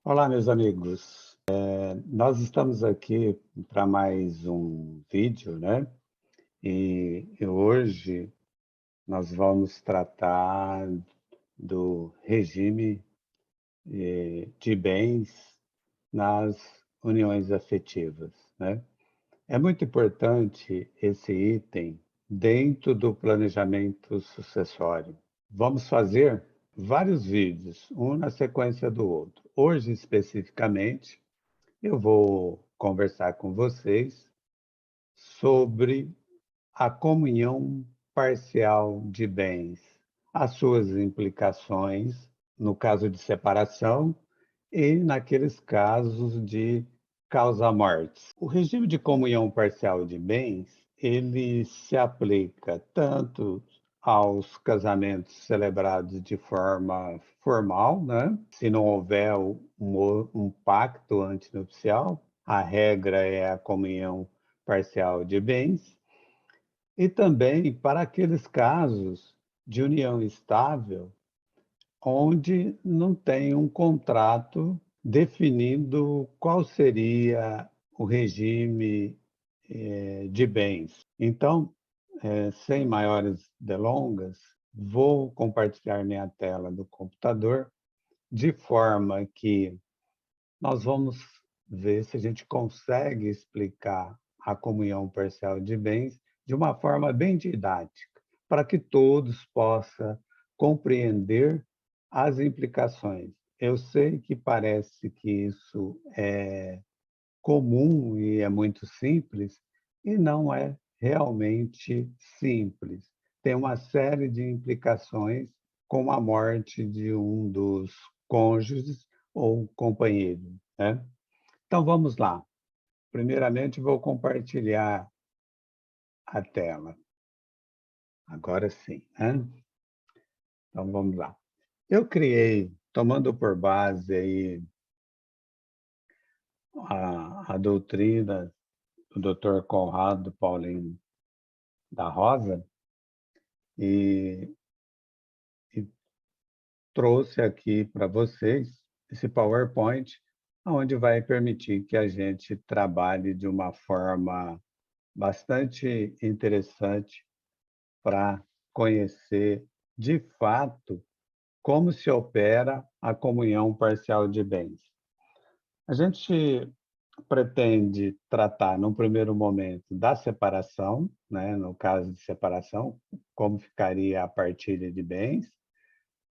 Olá, meus amigos. Nós estamos aqui para mais um vídeo, né? E hoje nós vamos tratar do regime de bens nas uniões afetivas, né? É muito importante esse item dentro do planejamento sucessório. Vamos fazer vários vídeos, um na sequência do outro. Hoje, especificamente, eu vou conversar com vocês sobre a comunhão parcial de bens, as suas implicações no caso de separação e naqueles casos de causa-mortes. O regime de comunhão parcial de bens, ele se aplica tanto aos casamentos celebrados de forma formal, né? Se não houver um pacto antinupcial, a regra é a comunhão parcial de bens, e também para aqueles casos de união estável onde não tem um contrato definindo qual seria o regime de bens. Então, sem maiores delongas, vou compartilhar minha tela do computador de forma que nós vamos ver se a gente consegue explicar a comunhão parcial de bens de uma forma bem didática, para que todos possam compreender as implicações. Eu sei que parece que isso é comum e é muito simples, e não é realmente simples. Tem uma série de implicações com a morte de um dos cônjuges ou companheiros, né? Então vamos lá. Primeiramente, vou compartilhar a tela. Agora sim, né? Então vamos lá. Eu criei, tomando por base aí a doutrina do Dr. Conrado Paulinho da Rosa, e, e trouxe aqui para vocês esse PowerPoint, onde vai permitir que a gente trabalhe de uma forma bastante interessante para conhecer de fato como se opera a comunhão parcial de bens. A gente pretende tratar, num primeiro momento, da separação, né? No caso de separação, como ficaria a partilha de bens.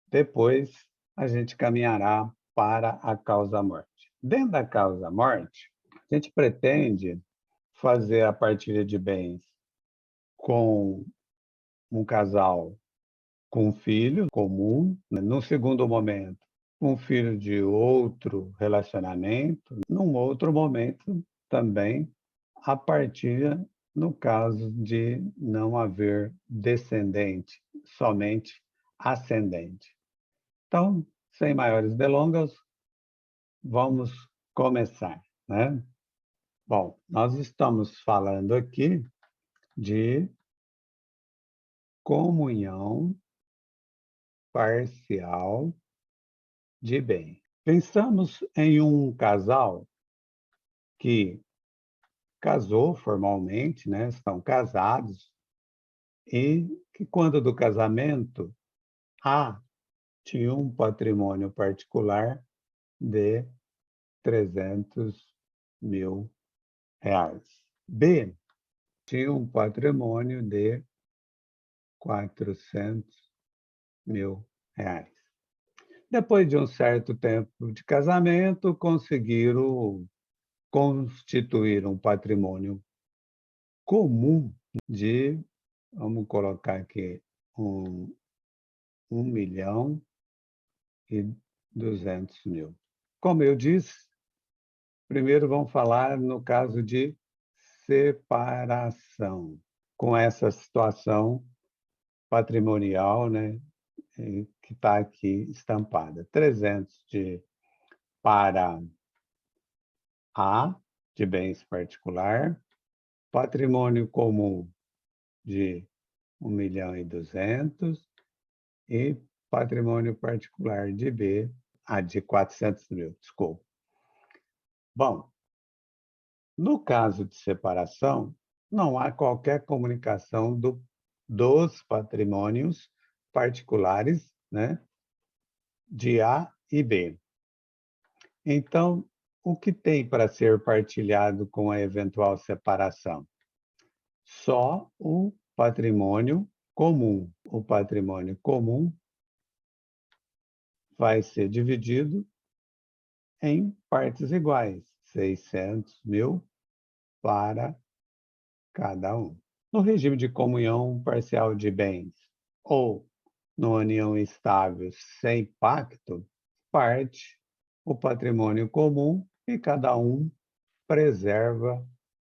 Depois, a gente caminhará para a causa-morte. Dentro da causa-morte, a gente pretende fazer a partilha de bens com um casal com um filho comum, né? No segundo momento, um filho de outro relacionamento, num outro momento também a partilha no caso de não haver descendente, somente ascendente. Então, sem maiores delongas, vamos começar, né? Bom, nós estamos falando aqui de comunhão parcial de bem. Pensamos em um casal que casou formalmente, né? Estão casados, e que quando do casamento A tinha um patrimônio particular de 300.000 reais. B tinha um patrimônio de 400.000 reais. Depois de um certo tempo de casamento, conseguiram constituir um patrimônio comum de, vamos colocar aqui, um, 1.200.000. Como eu disse, primeiro vamos falar no caso de separação, com essa situação patrimonial, né, que está aqui estampada. 300 para A, de bens particular, patrimônio comum de 1.200.000 e patrimônio particular de B de 400 mil, desculpa. Bom, no caso de separação, não há qualquer comunicação dos patrimônios particulares, né, de A e B. Então, o que tem para ser partilhado com a eventual separação? Só o patrimônio comum. O patrimônio comum vai ser dividido em partes iguais, 600 mil para cada um. No regime de comunhão parcial de bens ou numa união estável sem pacto, parte o patrimônio comum e cada um preserva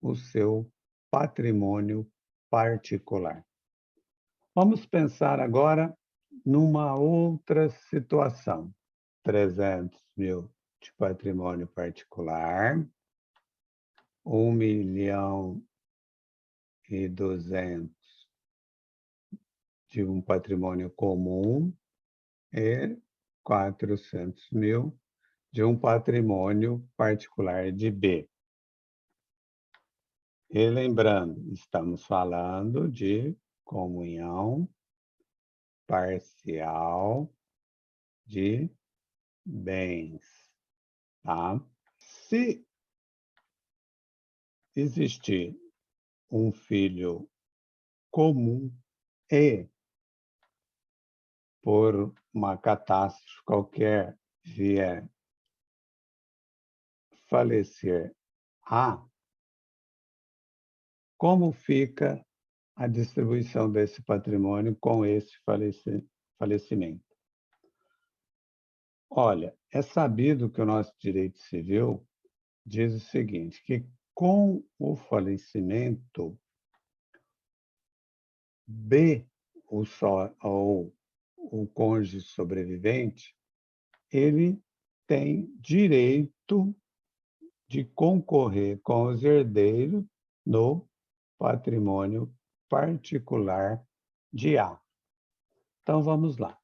o seu patrimônio particular. Vamos pensar agora numa outra situação. 300 mil de patrimônio particular, 1.200.000 de um patrimônio comum e 400 mil de um patrimônio particular de B. E lembrando, estamos falando de comunhão parcial de bens, tá? Se existir um filho comum e, por uma catástrofe qualquer, vier falecer A, como fica a distribuição desse patrimônio com esse falecimento? Olha, é sabido que o nosso direito civil diz o seguinte, que com o falecimento, B, ou o cônjuge sobrevivente, ele tem direito de concorrer com os herdeiros no patrimônio particular de A. Então, vamos lá.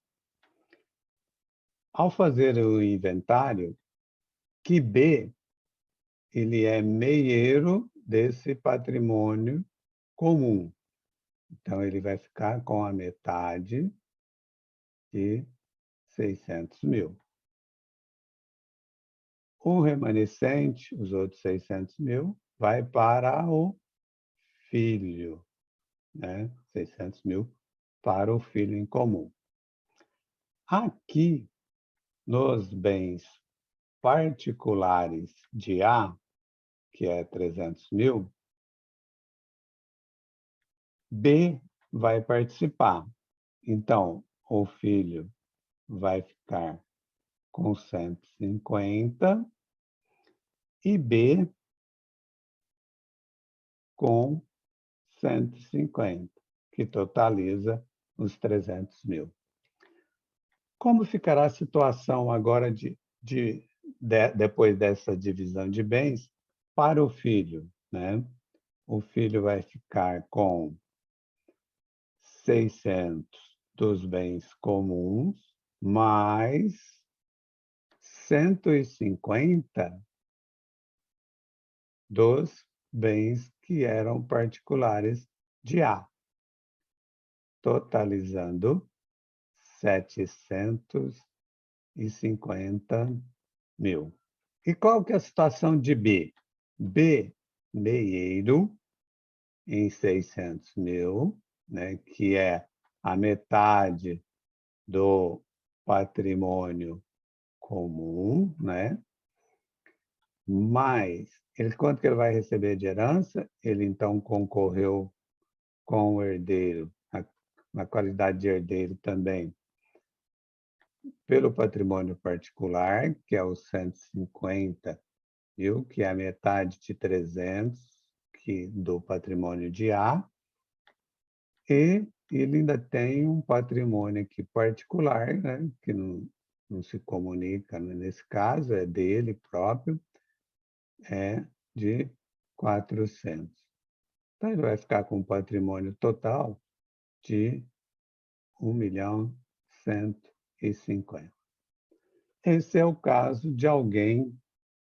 Ao fazer o inventário, que B ele é meieiro desse patrimônio comum. Então, ele vai ficar com a metade de 600 mil. O remanescente, os outros 600 mil, vai para o filho, né? 600 mil para o filho em comum. Aqui, nos bens particulares de A, que é 300 mil, B vai participar. Então, o filho vai ficar com 150 e B com 150, que totaliza os 300 mil. Como ficará a situação agora depois dessa divisão de bens para o filho, né? O filho vai ficar com 600 dos bens comuns, mais 150 dos bens que eram particulares de A, totalizando 750 mil. E qual que é a situação de B? B, meieiro, em 600 mil, né, que é a metade do patrimônio comum, né? Mas quanto que ele vai receber de herança? Ele então concorreu com o herdeiro, na qualidade de herdeiro também, pelo patrimônio particular, que é os 150 mil, que é a metade de 300 do patrimônio de A, e ele ainda tem um patrimônio aqui particular, né, que não se comunica, né, nesse caso, é dele próprio, é de 400. Então, ele vai ficar com um patrimônio total de 1.150.000. Esse é o caso de alguém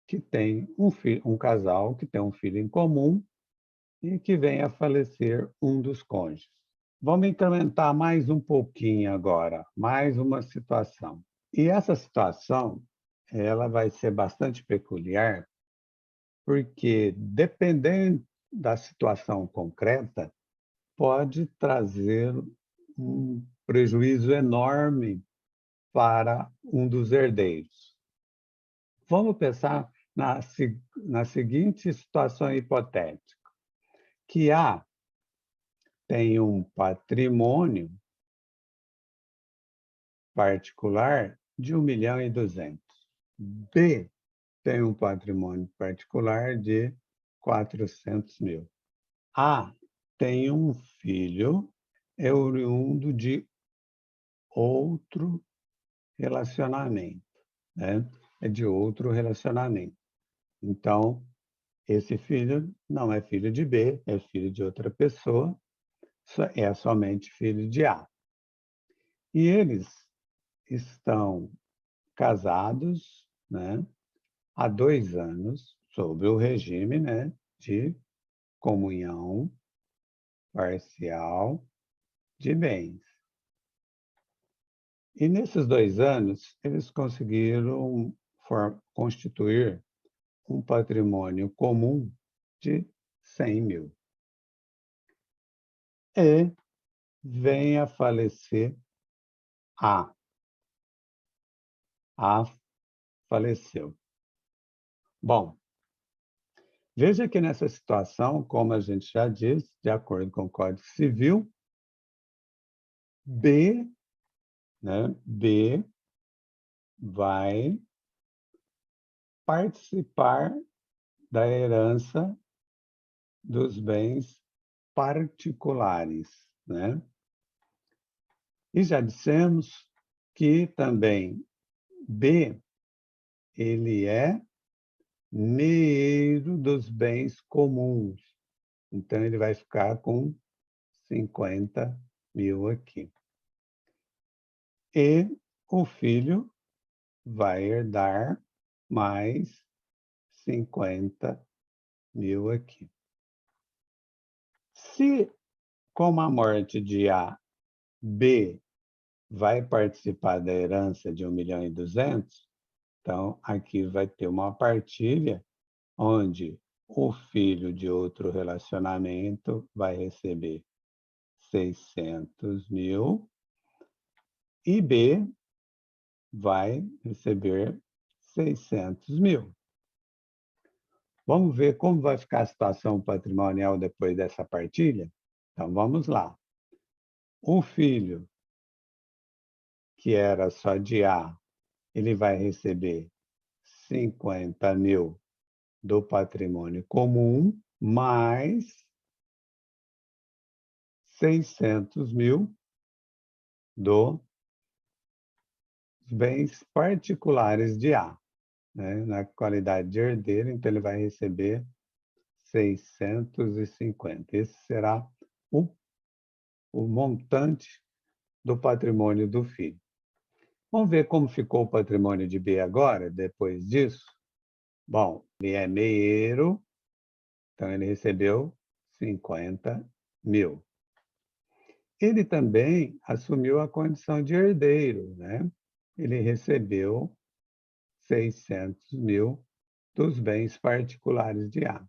que tem um casal que tem um filho em comum e que vem a falecer um dos cônjuges. Vamos incrementar mais um pouquinho agora, mais uma situação. E essa situação, ela vai ser bastante peculiar, porque dependendo da situação concreta, pode trazer um prejuízo enorme para um dos herdeiros. Vamos pensar na seguinte situação hipotética, que A tem um patrimônio particular de 1.200.000. B tem um patrimônio particular de 400.000. A tem um filho oriundo de outro relacionamento, né? É de outro relacionamento. Então, esse filho não é filho de B, é filho de outra pessoa, é somente filho de A. E eles estão casados, né, há 2 anos, sob o regime, né, de comunhão parcial de bens. E nesses 2 anos, eles conseguiram constituir um patrimônio comum de 100.000. E vem a falecer A. A faleceu. Bom, veja que nessa situação, como a gente já disse, de acordo com o Código Civil, B, né, B vai participar da herança dos bens particulares, né? E já dissemos que também B, ele é meio dos bens comuns. Então, ele vai ficar com 50.000 aqui. E o filho vai herdar mais 50.000 aqui. Se, com a morte de A, B vai participar da herança de 1.200.000, então aqui vai ter uma partilha onde o filho de outro relacionamento vai receber 600.000 e B vai receber 600.000. Vamos ver como vai ficar a situação patrimonial depois dessa partilha? Então, vamos lá. O filho, que era só de A, ele vai receber 50.000 do patrimônio comum, mais 600.000 dos bens particulares de A, né? Na qualidade de herdeiro, então ele vai receber 650. Esse será o montante do patrimônio do filho. Vamos ver como ficou o patrimônio de B agora, depois disso? Bom, ele é meieiro, então ele recebeu 50.000. Ele também assumiu a condição de herdeiro, né? Ele recebeu 600.000 dos bens particulares de A.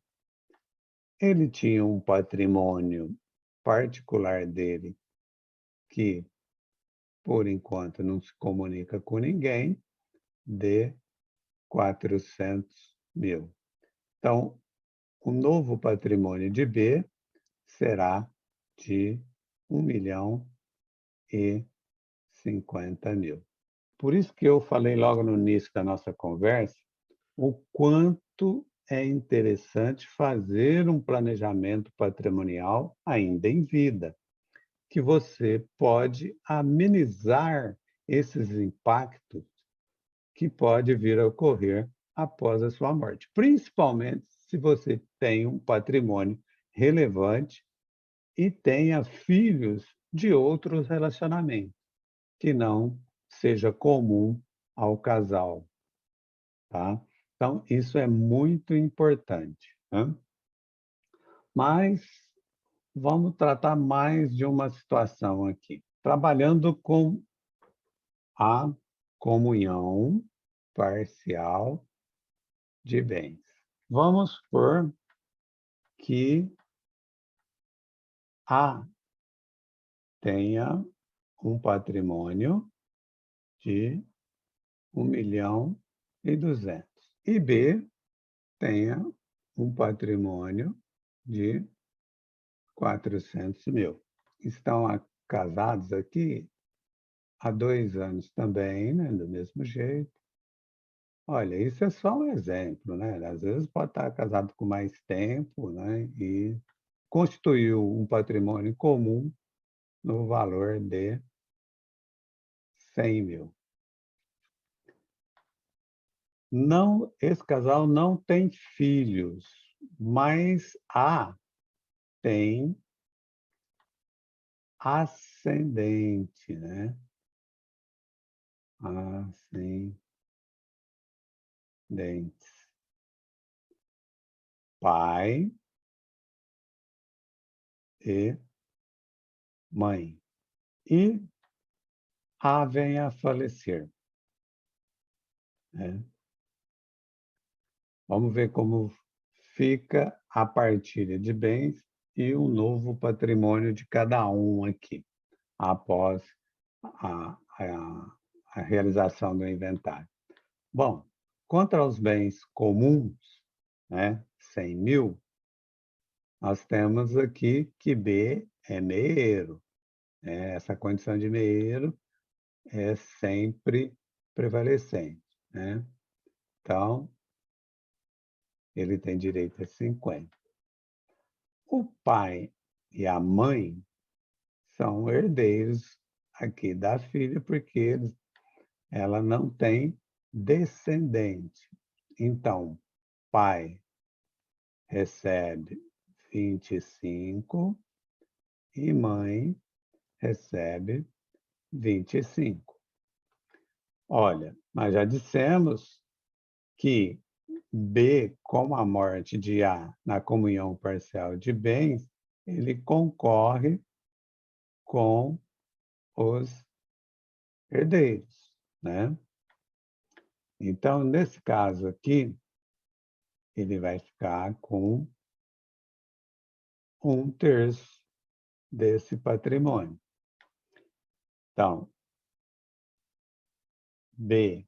Ele tinha um patrimônio particular dele que, por enquanto, não se comunica com ninguém, de 400.000. Então, o novo patrimônio de B será de 1.050.000. Por isso que eu falei logo no início da nossa conversa o quanto é interessante fazer um planejamento patrimonial ainda em vida, que você pode amenizar esses impactos que pode vir a ocorrer após a sua morte, principalmente se você tem um patrimônio relevante e tenha filhos de outros relacionamentos, que não seja comum ao casal, tá? Então, isso é muito importante, né? Mas vamos tratar mais de uma situação aqui. Trabalhando com a comunhão parcial de bens. Vamos supor que A tenha um patrimônio de 1.200.000 e B tenha um patrimônio de 400.000. Estão casados aqui há 2 anos também, né, do mesmo jeito. Olha, isso é só um exemplo, né? Às vezes pode estar casado com mais tempo, né, e constituiu um patrimônio comum no valor de 100.000. Não, esse casal não tem filhos, mas A tem ascendente, né? Ascendentes. Pai e mãe. E A vem a falecer, né? Vamos ver como fica a partilha de bens e o novo patrimônio de cada um aqui, após a, a, a realização do inventário. Bom, quanto aos bens comuns, né, 100.000, nós temos aqui que B é meieiro, né? Essa condição de meieiro é sempre prevalecente, né? Então, ele tem direito a 50. O pai e a mãe são herdeiros aqui da filha, porque ela não tem descendente. Então, pai recebe 25 e mãe recebe 25. Olha, nós já dissemos que B, como a morte de A na comunhão parcial de bens, ele concorre com os herdeiros, né? Então, nesse caso aqui, ele vai ficar com 1/3 desse patrimônio. Então, B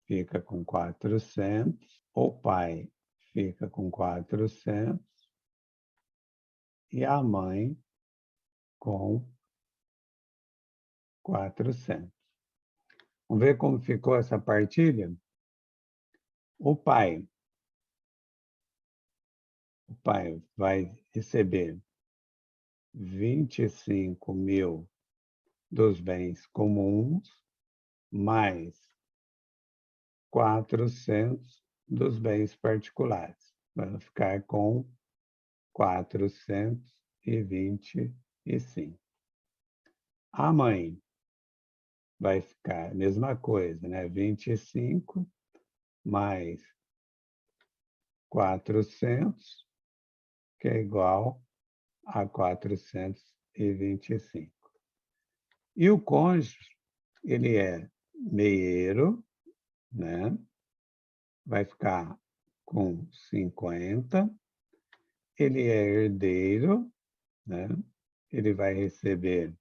fica com 400, o pai fica com 400 e a mãe com 400. Vamos ver como ficou essa partilha? O pai vai receber 25.000 dos bens comuns, mais 400 dos bens particulares. Vai ficar com 425. A mãe vai ficar a mesma coisa, né? 25 mais 400, que é igual a 425. E o cônjuge, ele é meieiro, né? Vai ficar com 50. Ele é herdeiro, né? Ele vai receber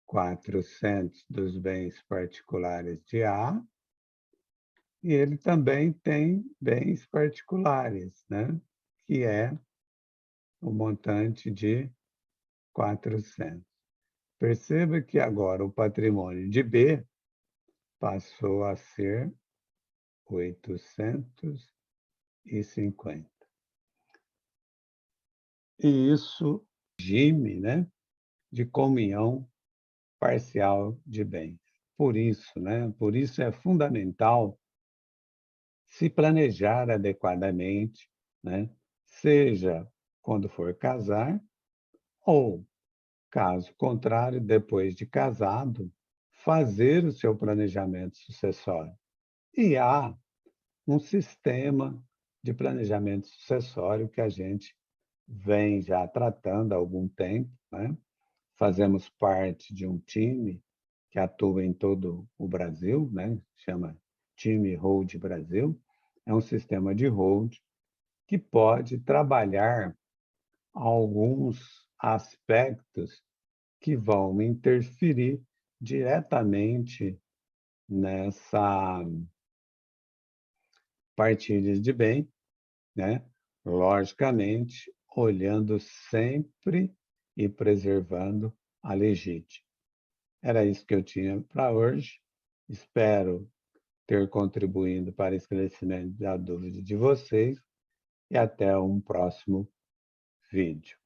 400 dos bens particulares de A, e ele também tem bens particulares, né? Que é o montante de 400. Perceba que agora o patrimônio de B passou a ser 850. E isso é regime, né, de comunhão parcial de bens. Por isso, né, por isso é fundamental se planejar adequadamente, né, seja quando for casar ou, caso contrário, depois de casado, fazer o seu planejamento sucessório. E há um sistema de planejamento sucessório que a gente vem já tratando há algum tempo, né? Fazemos parte de um time que atua em todo o Brasil, né? Chama Time Hold Brasil. É um sistema de hold que pode trabalhar alguns aspectos que vão interferir diretamente nessa partilha de bem, né? Logicamente, olhando sempre e preservando a legítima. Era isso que eu tinha para hoje. Espero ter contribuído para esclarecimento da dúvida de vocês e até um próximo vídeo.